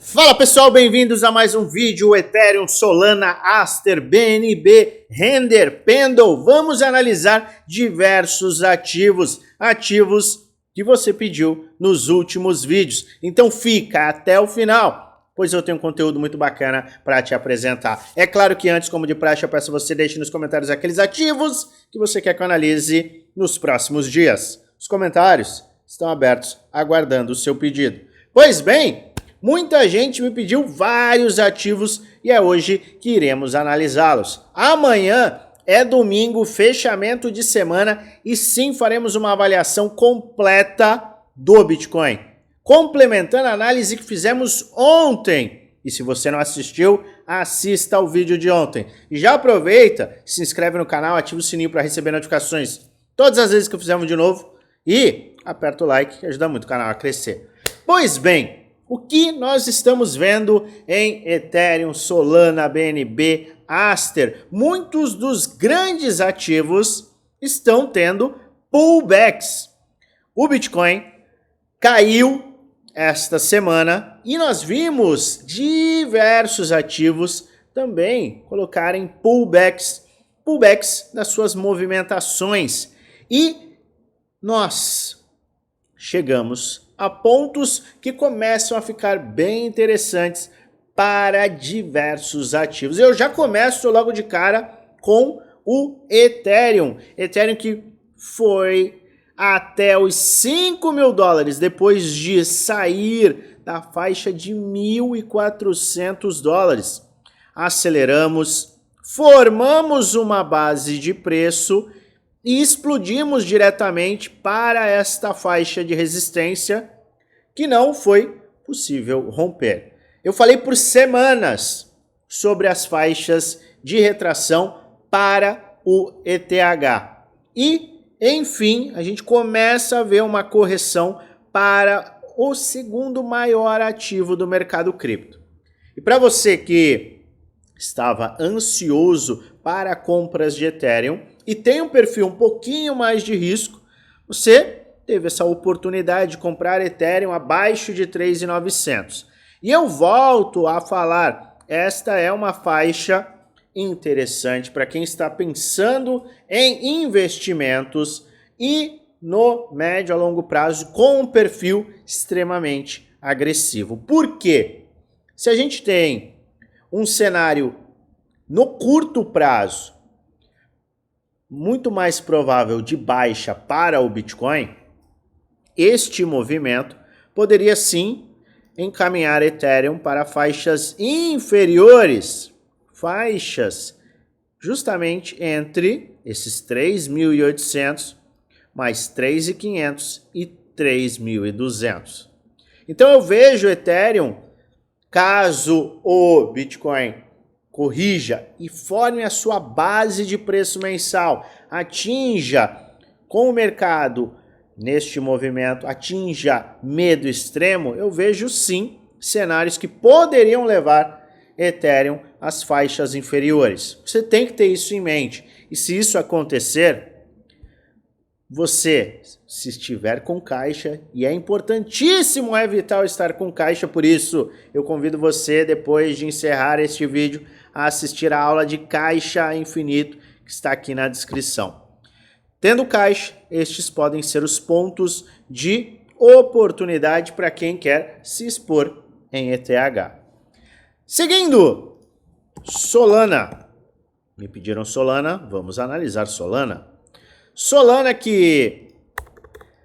Fala pessoal, bem-vindos a mais um vídeo Ethereum, Solana, Aster, BNB, Render, Pendle. Vamos analisar diversos ativos que você pediu nos últimos vídeos. Então fica até o final, pois eu tenho um conteúdo muito bacana para te apresentar. É claro que antes, como de praxe, eu peço a você deixe nos comentários aqueles ativos que você quer que eu analise nos próximos dias. Os comentários estão abertos, aguardando o seu pedido. Pois bem, muita gente me pediu vários ativos e é hoje que iremos analisá-los. Amanhã é domingo, fechamento de semana e sim faremos uma avaliação completa do Bitcoin, complementando a análise que fizemos ontem. E se você não assistiu, assista ao vídeo de ontem. E já aproveita, se inscreve no canal, ativa o sininho para receber notificações todas as vezes que eu fizer um vídeo novo e aperta o like que ajuda muito o canal a crescer. Pois bem, o que nós estamos vendo em Ethereum, Solana, BNB, Aster? Muitos dos grandes ativos estão tendo pullbacks. O Bitcoin caiu esta semana e nós vimos diversos ativos também colocarem pullbacks nas suas movimentações. E nós chegamos a pontos que começam a ficar bem interessantes para diversos ativos. Eu já começo logo de cara com o Ethereum. Ethereum que foi até os 5 mil dólares depois de sair da faixa de 1.400 dólares. Aceleramos, formamos uma base de preço e explodimos diretamente para esta faixa de resistência que não foi possível romper. Eu falei por semanas sobre as faixas de retração para o ETH. E, enfim, a gente começa a ver uma correção para o segundo maior ativo do mercado cripto. E para você que estava ansioso para compras de Ethereum e tem um perfil um pouquinho mais de risco, você teve essa oportunidade de comprar Ethereum abaixo de 3.900. E eu volto a falar, esta é uma faixa interessante para quem está pensando em investimentos e no médio a longo prazo com um perfil extremamente agressivo. Por quê? Se a gente tem um cenário no curto prazo muito mais provável de baixa para o Bitcoin, este movimento poderia sim encaminhar Ethereum para faixas inferiores, faixas justamente entre esses 3.800 mais 3.500 e 3.200. Então eu vejo Ethereum, caso o Bitcoin corrija e forme a sua base de preço mensal, atinja com o mercado neste movimento, atinja medo extremo, eu vejo sim cenários que poderiam levar Ethereum às faixas inferiores. Você tem que ter isso em mente. E se isso acontecer, você, se estiver com caixa, e é importantíssimo evitar estar com caixa, por isso eu convido você, depois de encerrar este vídeo, a assistir a aula de caixa infinito que está aqui na descrição. Tendo caixa, estes podem ser os pontos de oportunidade para quem quer se expor em ETH. Seguindo, Solana. Me pediram Solana, vamos analisar Solana. Solana que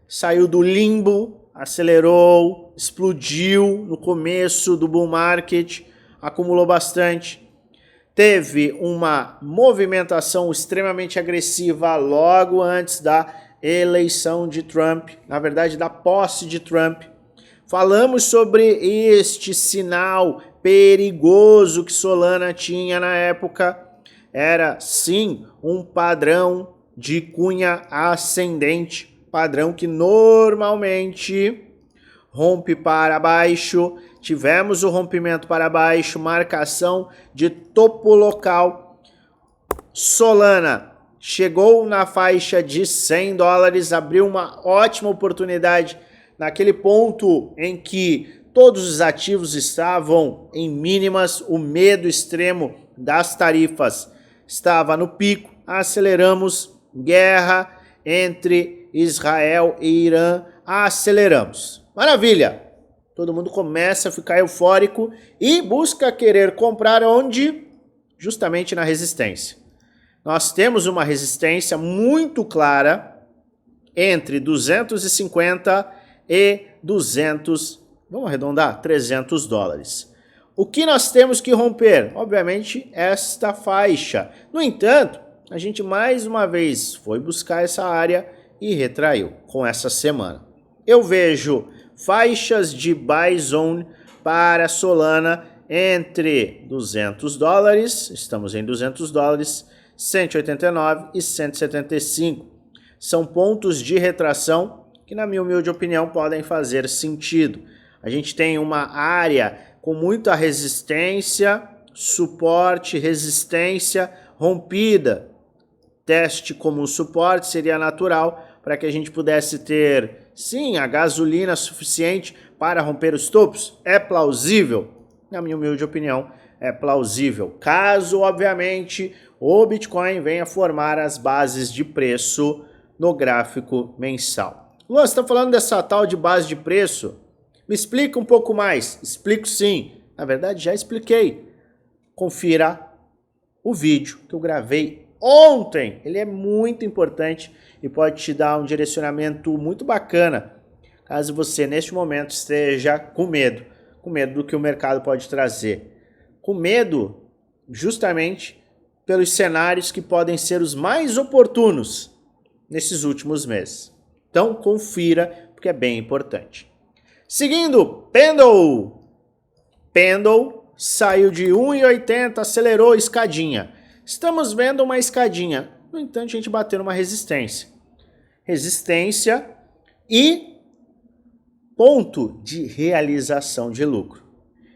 saiu do limbo, acelerou, explodiu no começo do bull market, acumulou bastante. Teve uma movimentação extremamente agressiva logo antes da eleição de Trump, na verdade da posse de Trump. Falamos sobre este sinal perigoso que Solana tinha na época. Era sim um padrão de cunha ascendente, padrão que normalmente rompe para baixo. Tivemos o rompimento para baixo, marcação de topo local. Solana chegou na faixa de 100 dólares, abriu uma ótima oportunidade naquele ponto em que todos os ativos estavam em mínimas, o medo extremo das tarifas estava no pico, aceleramos, guerra entre Israel e Irã, aceleramos. Maravilha! Todo mundo começa a ficar eufórico e busca querer comprar onde? Justamente na resistência. Nós temos uma resistência muito clara entre 250 e 200, vamos arredondar, 300 dólares. O que nós temos que romper? Obviamente, esta faixa. No entanto, a gente mais uma vez foi buscar essa área e retraiu com essa semana. Eu vejo faixas de buy zone para Solana entre 200 dólares, estamos em 200 dólares, 189 e 175. São pontos de retração que, na minha humilde opinião, podem fazer sentido. A gente tem uma área com muita resistência, suporte, resistência rompida. Teste como um suporte seria natural para que a gente pudesse ter, sim, a gasolina suficiente para romper os topos. É plausível? Na minha humilde opinião, é plausível. Caso, obviamente, o Bitcoin venha formar as bases de preço no gráfico mensal. Luan, você está falando dessa tal de base de preço? Me explica um pouco mais. Explico sim. Na verdade, já expliquei. Confira o vídeo que eu gravei ontem. Ele é muito importante e pode te dar um direcionamento muito bacana, caso você, neste momento, esteja com medo do que o mercado pode trazer. Com medo, justamente, pelos cenários que podem ser os mais oportunos nesses últimos meses. Então, confira, porque é bem importante. Seguindo, Pendle. Pendle saiu de 1,80, acelerou escadinha. Estamos vendo uma escadinha. No entanto, a gente bateu numa resistência. Resistência e ponto de realização de lucro.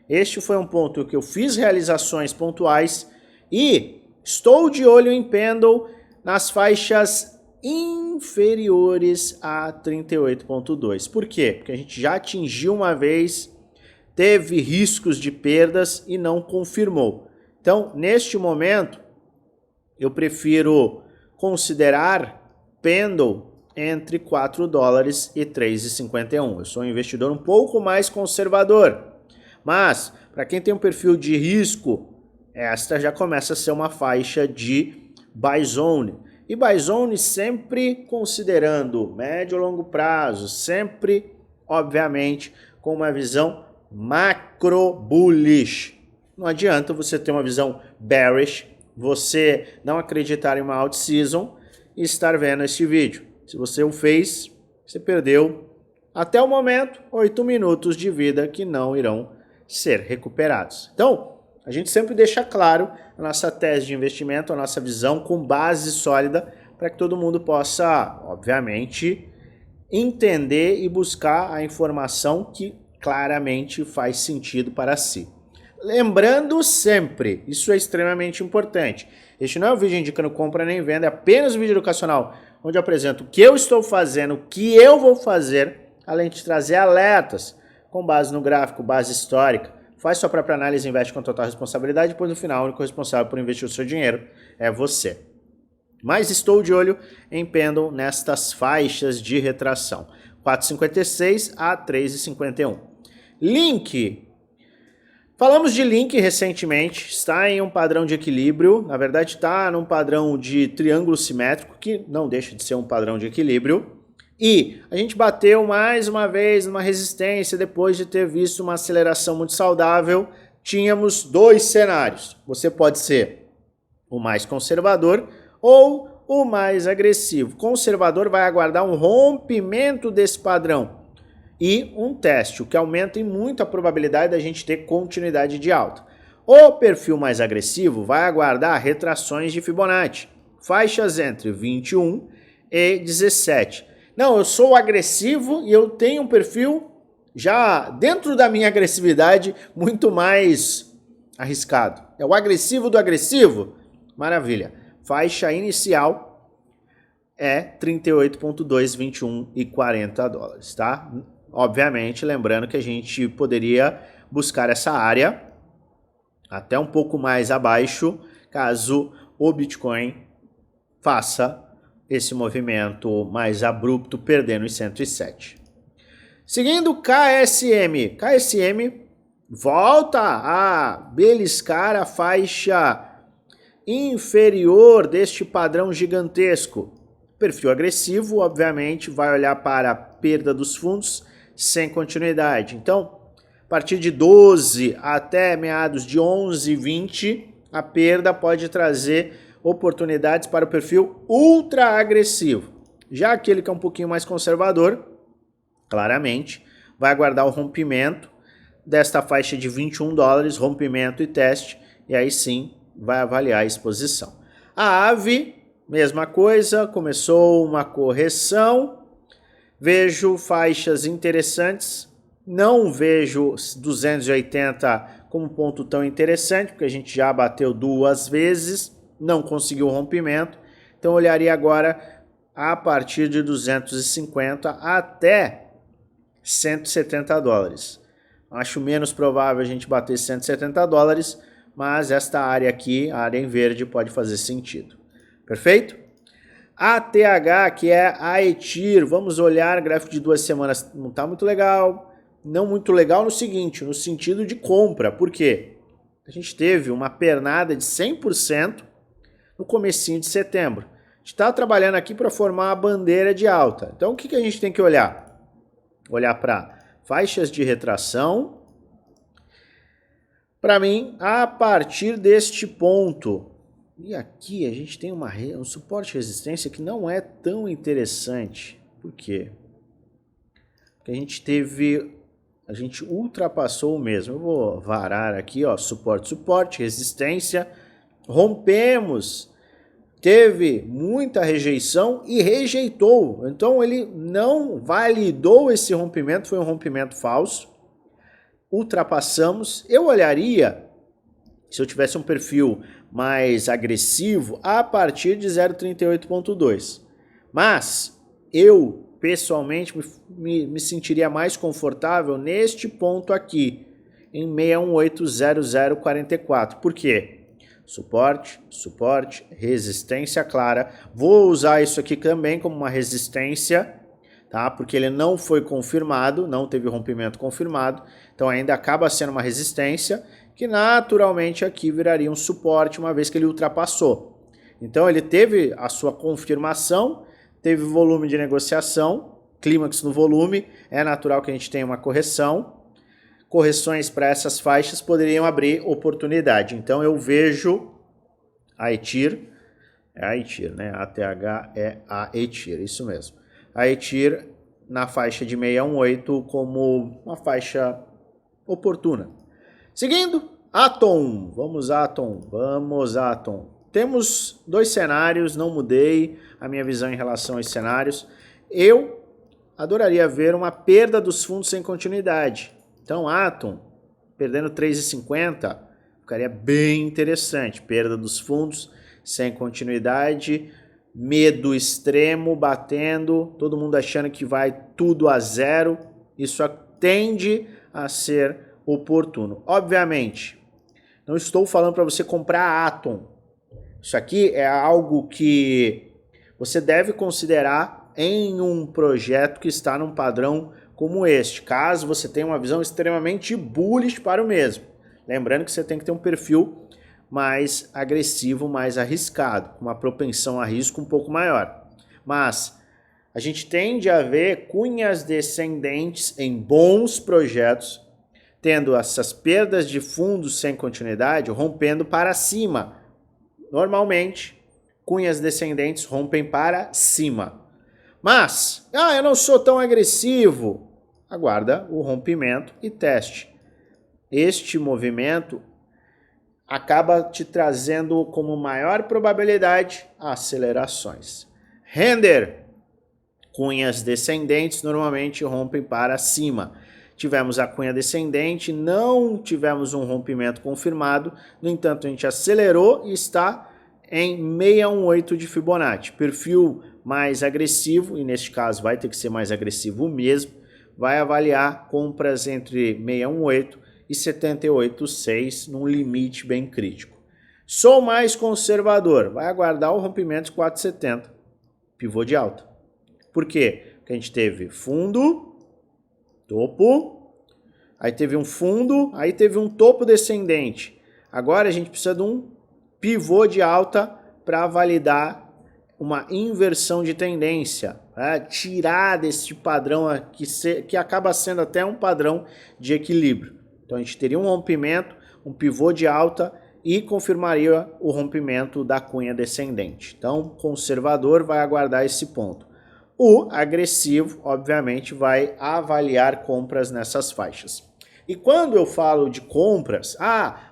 Este foi um ponto que eu fiz realizações pontuais e estou de olho em Pendle nas faixas inferiores a 38,2. Por quê? Porque a gente já atingiu uma vez, teve riscos de perdas e não confirmou. Então, neste momento, eu prefiro considerar Pendle entre 4 dólares e 3,51. Eu sou um investidor um pouco mais conservador. Mas, para quem tem um perfil de risco, esta já começa a ser uma faixa de buy zone. E buy zone sempre considerando médio e longo prazo, sempre, obviamente, com uma visão macro bullish. Não adianta você ter uma visão bearish, você não acreditar em uma out season e estar vendo este vídeo. Se você o fez, você perdeu, até o momento, 8 minutos de vida que não irão ser recuperados. Então, a gente sempre deixa claro a nossa tese de investimento, a nossa visão com base sólida, para que todo mundo possa, obviamente, entender e buscar a informação que claramente faz sentido para si. Lembrando sempre, isso é extremamente importante, este não é um vídeo indicando compra nem venda, é apenas um vídeo educacional, onde eu apresento o que eu estou fazendo, o que eu vou fazer, além de trazer alertas com base no gráfico, base histórica. Faz sua própria análise, investe com total responsabilidade, depois no final o único responsável por investir o seu dinheiro é você. Mas estou de olho em Pendle nestas faixas de retração, 4,56 a 3,51. Link. Falamos de Link recentemente, está em um padrão de equilíbrio, na verdade está num padrão de triângulo simétrico, que não deixa de ser um padrão de equilíbrio, e a gente bateu mais uma vez numa resistência depois de ter visto uma aceleração muito saudável. Tínhamos dois cenários, você pode ser o mais conservador ou o mais agressivo. Conservador vai aguardar um rompimento desse padrão e um teste, o que aumenta em muito a probabilidade da gente ter continuidade de alta. O perfil mais agressivo vai aguardar retrações de Fibonacci, faixas entre 21 e 17. Não, eu sou agressivo e eu tenho um perfil já dentro da minha agressividade muito mais arriscado. É o agressivo do agressivo? Maravilha. Faixa inicial é 38,2, 21 e 40 dólares, tá? Obviamente, lembrando que a gente poderia buscar essa área até um pouco mais abaixo, caso o Bitcoin faça esse movimento mais abrupto, perdendo os 107. Seguindo KSM. KSM volta a beliscar a faixa inferior deste padrão gigantesco. Perfil agressivo, obviamente, vai olhar para a perda dos fundos sem continuidade. Então, a partir de 12 até meados de 11,20, a perda pode trazer oportunidades para o perfil ultra agressivo. Já aquele que é um pouquinho mais conservador, claramente, vai aguardar o rompimento desta faixa de 21 dólares, rompimento e teste, e aí sim vai avaliar a exposição. A AVE, mesma coisa, começou uma correção, vejo faixas interessantes, não vejo 280 como ponto tão interessante, porque a gente já bateu 2 vezes, não conseguiu o rompimento, então olharia agora a partir de 250 até 170 dólares. Acho menos provável a gente bater 170 dólares, mas esta área aqui, a área em verde, pode fazer sentido. Perfeito? ATH, que é a ETIR, vamos olhar, gráfico de 2 semanas, não está muito legal. Não muito legal no seguinte, no sentido de compra. Por quê? A gente teve uma pernada de 100% no comecinho de setembro. A gente está trabalhando aqui para formar a bandeira de alta. Então o que a gente tem que olhar? Olhar para faixas de retração. Para mim, a partir deste ponto. E aqui a gente tem um suporte de resistência que não é tão interessante. Por quê? Porque a gente ultrapassou o mesmo. Eu vou varar aqui, ó, suporte, resistência. Rompemos. Teve muita rejeição e rejeitou. Então ele não validou esse rompimento, foi um rompimento falso. Ultrapassamos. Eu olharia, se eu tivesse um perfil mais agressivo, a partir de 0,38.2. Mas eu, pessoalmente, me sentiria mais confortável neste ponto aqui, em 6180044. Por quê? Suporte, resistência clara. Vou usar isso aqui também como uma resistência, tá? Porque ele não foi confirmado, não teve rompimento confirmado, então ainda acaba sendo uma resistência, que naturalmente aqui viraria um suporte uma vez que ele ultrapassou. Então ele teve a sua confirmação, teve volume de negociação, clímax no volume, é natural que a gente tenha uma correção. Correções para essas faixas poderiam abrir oportunidade. Então eu vejo a ETIR, é a ETIR, né? ATH é a ETIR, isso mesmo. A ETIR na faixa de 618 como uma faixa oportuna. Seguindo, Atom. Vamos Atom. Temos 2 cenários, não mudei a minha visão em relação aos cenários. Eu adoraria ver uma perda dos fundos sem continuidade. Então, Atom, perdendo 3,50, ficaria bem interessante. Perda dos fundos, sem continuidade, medo extremo batendo, todo mundo achando que vai tudo a zero. Isso tende a ser oportuno. Obviamente, não estou falando para você comprar Atom. Isso aqui é algo que você deve considerar em um projeto que está num padrão como este, caso você tenha uma visão extremamente bullish para o mesmo. Lembrando que você tem que ter um perfil mais agressivo, mais arriscado, com uma propensão a risco um pouco maior. Mas a gente tende a ver cunhas descendentes em bons projetos, tendo essas perdas de fundos sem continuidade, rompendo para cima. Normalmente, cunhas descendentes rompem para cima. Mas, eu não sou tão agressivo. Aguarda o rompimento e teste. Este movimento acaba te trazendo como maior probabilidade acelerações. Render, cunhas descendentes normalmente rompem para cima. Tivemos a cunha descendente, não tivemos um rompimento confirmado, no entanto a gente acelerou e está em 618 de Fibonacci. Perfil mais agressivo, e neste caso vai ter que ser mais agressivo mesmo, vai avaliar compras entre 618 e 78,6 num limite bem crítico. Sou mais conservador, vai aguardar o rompimento de 4,70, pivô de alta. Por quê? Porque a gente teve fundo, topo, aí teve um fundo, aí teve um topo descendente. Agora a gente precisa de um pivô de alta para validar uma inversão de tendência, tirar desse padrão que acaba sendo até um padrão de equilíbrio. Então a gente teria um rompimento, um pivô de alta e confirmaria o rompimento da cunha descendente. Então, conservador vai aguardar esse ponto. O agressivo, obviamente, vai avaliar compras nessas faixas. E quando eu falo de compras,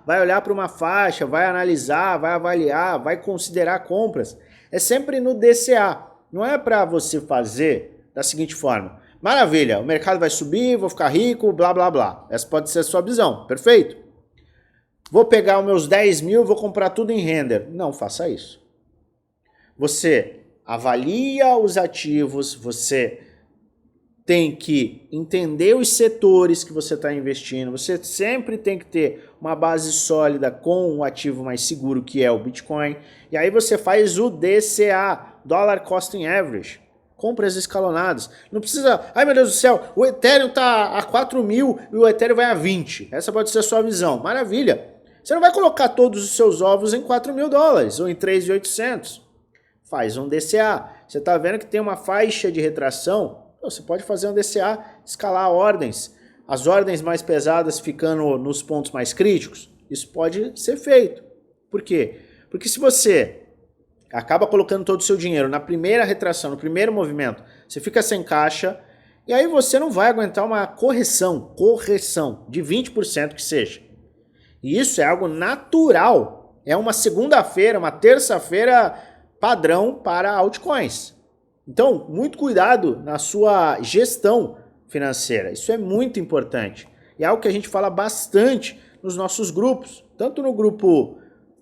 vai olhar para uma faixa, vai analisar, vai avaliar, vai considerar compras, é sempre no DCA. Não é para você fazer da seguinte forma: maravilha, o mercado vai subir, vou ficar rico, blá blá blá. Essa pode ser a sua visão, perfeito? Vou pegar os meus 10 mil, vou comprar tudo em render. Não faça isso. Você avalia os ativos, você tem que entender os setores que você está investindo, você sempre tem que ter uma base sólida com o ativo mais seguro, que é o Bitcoin, e aí você faz o DCA, Dollar Cost Average, compras escalonadas. Não precisa, ai meu Deus do céu, o Ethereum está a 4 mil e o Ethereum vai a 20, essa pode ser a sua visão, maravilha. Você não vai colocar todos os seus ovos em 4 mil dólares ou em 3.800. Faz um DCA. Você está vendo que tem uma faixa de retração? Você pode fazer um DCA, escalar ordens. As ordens mais pesadas ficando nos pontos mais críticos. Isso pode ser feito. Por quê? Porque se você acaba colocando todo o seu dinheiro na primeira retração, no primeiro movimento, você fica sem caixa e aí você não vai aguentar uma correção de 20% que seja. E isso é algo natural. É uma segunda-feira, uma terça-feira padrão para altcoins. Então, muito cuidado na sua gestão financeira. Isso é muito importante. E é algo que a gente fala bastante nos nossos grupos. Tanto no grupo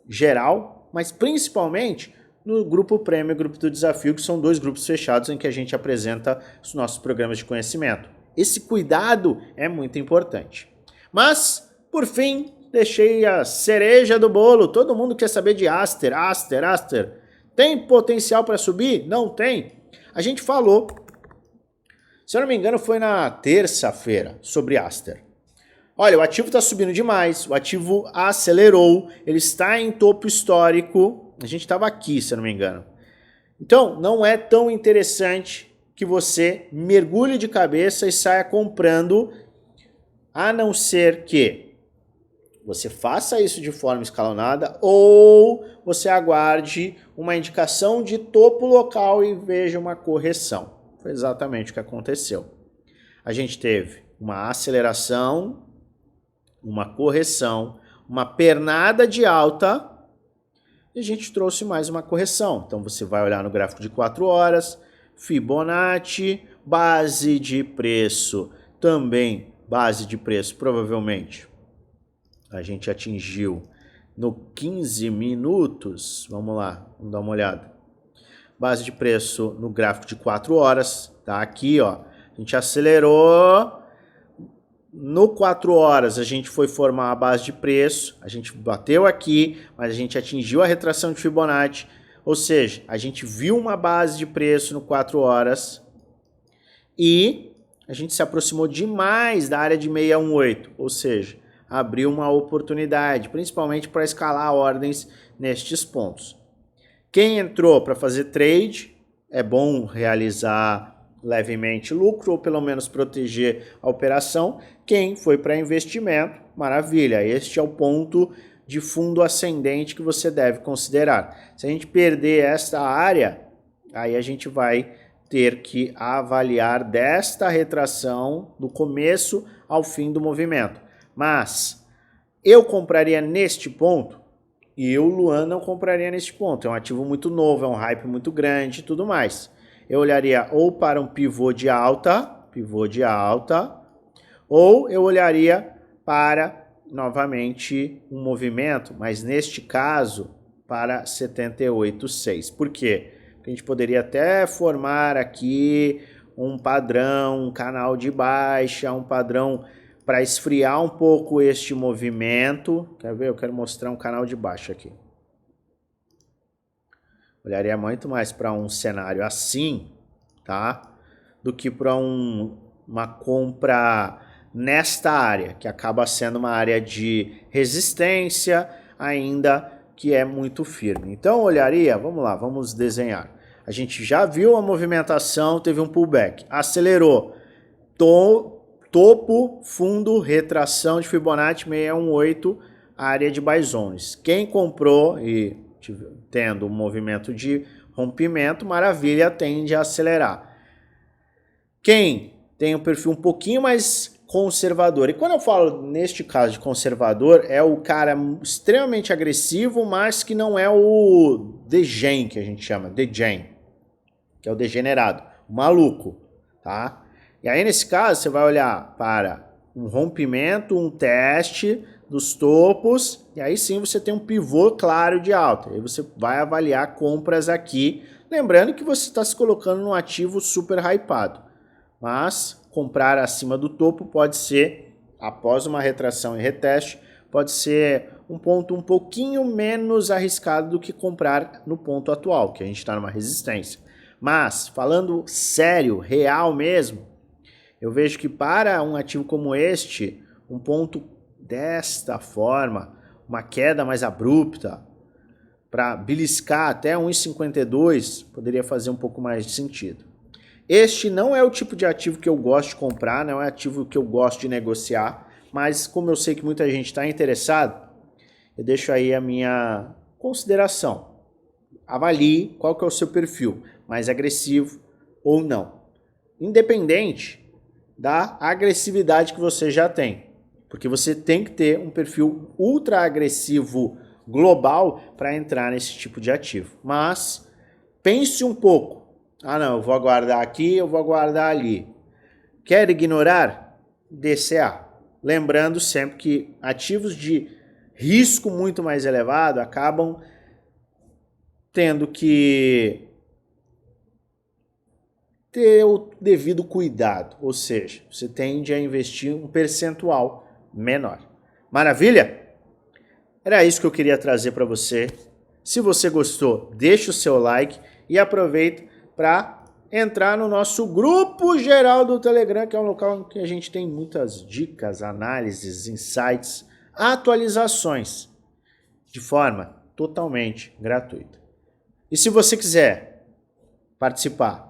geral, mas principalmente no grupo Prêmio e Grupo do Desafio, que são 2 grupos fechados em que a gente apresenta os nossos programas de conhecimento. Esse cuidado é muito importante. Mas, por fim, deixei a cereja do bolo. Todo mundo quer saber de Aster. Tem potencial para subir? Não tem. A gente falou, se eu não me engano, foi na terça-feira, sobre Aster. Olha, o ativo está subindo demais, o ativo acelerou, ele está em topo histórico. A gente estava aqui, se eu não me engano. Então, não é tão interessante que você mergulhe de cabeça e saia comprando, a não ser que você faça isso de forma escalonada ou você aguarde uma indicação de topo local e veja uma correção. Foi exatamente o que aconteceu. A gente teve uma aceleração, uma correção, uma pernada de alta e a gente trouxe mais uma correção. Então você vai olhar no gráfico de 4 horas, Fibonacci, base de preço, também base de preço provavelmente. A gente atingiu no 15 minutos, vamos lá, vamos dar uma olhada. Base de preço no gráfico de 4 horas, tá aqui, ó. A gente acelerou, no 4 horas a gente foi formar a base de preço, a gente bateu aqui, mas a gente atingiu a retração de Fibonacci, ou seja, a gente viu uma base de preço no 4 horas e a gente se aproximou demais da área de 618, ou seja, abriu uma oportunidade, principalmente para escalar ordens nestes pontos. Quem entrou para fazer trade, é bom realizar levemente lucro ou pelo menos proteger a operação. Quem foi para investimento, maravilha, este é o ponto de fundo ascendente que você deve considerar. Se a gente perder esta área, aí a gente vai ter que avaliar desta retração do começo ao fim do movimento. Mas eu compraria neste ponto e eu, Luan, não compraria neste ponto. É um ativo muito novo, é um hype muito grande e tudo mais. Eu olharia ou para um pivô de alta, ou eu olharia para, novamente, um movimento, mas neste caso, para 78,6. Por quê? Porque a gente poderia até formar aqui um padrão, um canal de baixa, um padrão para esfriar um pouco este movimento. Quer ver? Eu quero mostrar um canal de baixa aqui. Olharia muito mais para um cenário assim, tá? Do que para uma compra nesta área, que acaba sendo uma área de resistência, ainda que é muito firme. Então, olharia, vamos lá, vamos desenhar. A gente já viu a movimentação, teve um pullback, acelerou, topo, fundo, retração de Fibonacci 618, área de buy zones. Quem comprou e tendo um movimento de rompimento, maravilha, tende a acelerar. Quem tem um perfil um pouquinho mais conservador, e quando eu falo neste caso de conservador, é o cara extremamente agressivo, mas que não é o degen, que a gente chama, degen, que é o degenerado, o maluco, tá? E aí nesse caso você vai olhar para um rompimento, um teste dos topos, e aí sim você tem um pivô claro de alta. Aí você vai avaliar compras aqui, lembrando que você está se colocando num ativo super hypado. Mas comprar acima do topo pode ser, após uma retração e reteste, pode ser um ponto um pouquinho menos arriscado do que comprar no ponto atual, que a gente está numa resistência. Mas, falando sério, real mesmo, eu vejo que para um ativo como este, um ponto desta forma, uma queda mais abrupta, para beliscar até 1,52, poderia fazer um pouco mais de sentido. Este não é o tipo de ativo que eu gosto de comprar, não é ativo que eu gosto de negociar, mas como eu sei que muita gente está interessado, eu deixo aí a minha consideração. Avalie qual que é o seu perfil, mais agressivo ou não. Independente da agressividade que você já tem, porque você tem que ter um perfil ultra agressivo global para entrar nesse tipo de ativo. Mas pense um pouco. Ah não, eu vou aguardar aqui, eu vou aguardar ali. Quer ignorar? DCA. Lembrando sempre que ativos de risco muito mais elevado acabam tendo que ter o devido cuidado, ou seja, você tende a investir um percentual menor. Maravilha? Era isso que eu queria trazer para você. Se você gostou, deixa o seu like e aproveita para entrar no nosso grupo geral do Telegram, que é um local em que a gente tem muitas dicas, análises, insights, atualizações de forma totalmente gratuita. E se você quiser participar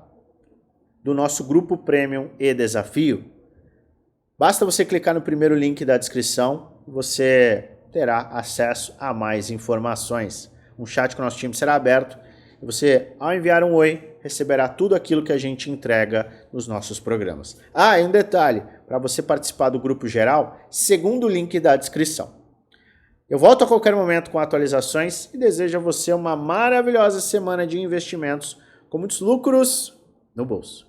do nosso grupo Premium e Desafio, basta você clicar no primeiro link da descrição, você terá acesso a mais informações. Um chat com o nosso time será aberto e você, ao enviar um oi, receberá tudo aquilo que a gente entrega nos nossos programas. Ah, e um detalhe, para você participar do grupo geral, segundo o link da descrição. Eu volto a qualquer momento com atualizações e desejo a você uma maravilhosa semana de investimentos com muitos lucros no bolso.